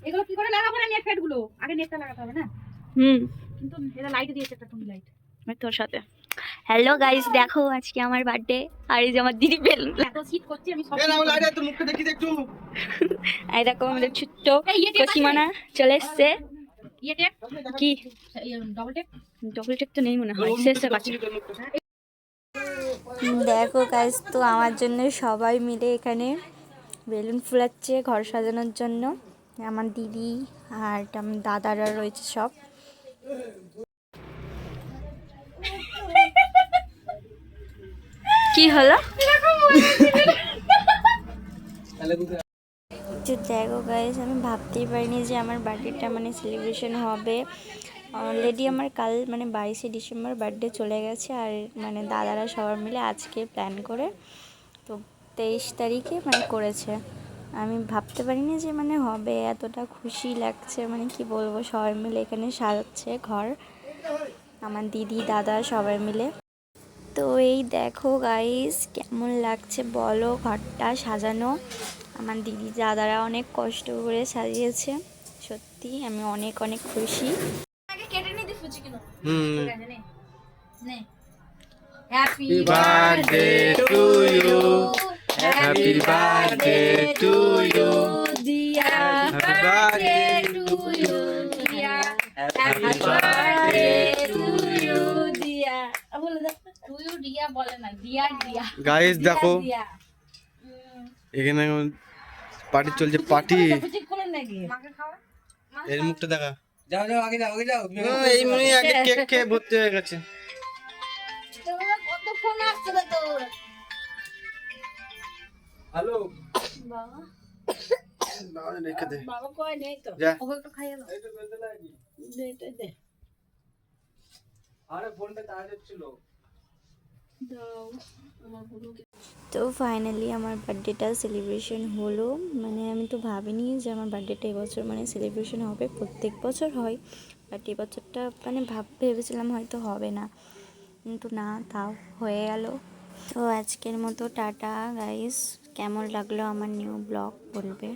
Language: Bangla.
এগুলো কি করে লাগাবো না নেট ফেট গুলো আগে নেটটা লাগাতে হবে না কিন্তু এটা লাইট দিয়েছে একটা টুনি লাইট আমি তোর সাথে হ্যালো গাইস দেখো আজকে আমার বার্থডে আর এই যে আমার দিদি বেলুন এত শীত করছে আমি সব এ নাও লাইট তো মুখটা দেখি একটু এই দেখো আমাদের ছোট্ট এই ইয়ে টেপ কসিমানা চলে এসছে ইয়ে টেপ কি ডবল টেপ ডবল টেপ তো নেই মনে হয় শেষে কাছে দেখো গাইস তো আমার জন্য সবাই মিলে এখানে বেলুন ফুলাচ্ছে ঘর সাজানোর জন্য আমার দিদি আর আমার দাদারা রয়েছে সব কি হলো দেখো গাইস আমি ভাবতেই পারিনি যে আমার বার্থডেটা মানে সেলিব্রেশন হবে অলরেডি আমার কাল মানে 22শে ডিসেম্বর বার্থডে চলে গেছে আর মানে দাদারা সবাই মিলে আজকে প্ল্যান করে তো 23 তারিখে মানে করেছে আমি ভাবতে পারিনি যে মানে হবে এতটা খুশি লাগছে মানে কি বলবো সবাই মিলে এখানে সাজাচ্ছে ঘর আমার দিদি দাদা সবাই মিলে তো এই দেখো গাইস কেমন লাগছে বলো ঘরটা সাজানো আমার দিদি দাদারা অনেক কষ্ট করে সাজিয়েছে সত্যি আমি অনেক অনেক খুশি আগে কেটে নিতে ফুচি কিনো নে happy birthday to you happy birthday to you Diya happy birthday to you Diya happy birthday to you Diya বলে দাও টু ইউ দিয়া বলে না দিয়া দিয়া গাইস দেখো দিয়া এখানে পার্টি চলছে পার্টি ফুচি কোন নাকি মাকে খাওয়া এর মুখটা দেখা যাও যাও আগে যাও এই মনে আগে কেক খেয়ে ভর্তি হয়ে গেছে তোমরা কত ফোন আসছে না তোর হ্যালো বাবা রেখে দে বাবা কই নেই তো যা। ওকে একটু খাইয়ে দাও এই তো বেলতে লাগি দে দে দে আরে ফোনটা চার্জ হচ্ছিল দাও আমার বুড়োকে তো ফাইনালি আমার বার্থডেটা সেলিব্রেশন হলো মানে আমি তো ভাবিনি যে আমার বার্থডেটা এবছর মানে সেলিব্রেশন হবে প্রত্যেক বছর হয় বাট এবছরটা মানে ভেবেছিলাম হয়তো হবে না কিন্তু না তাও হয়ে গেল তো আজকের মতো টাটা গাইস কেমন লাগলো আমার নিউ ব্লগ বলবে।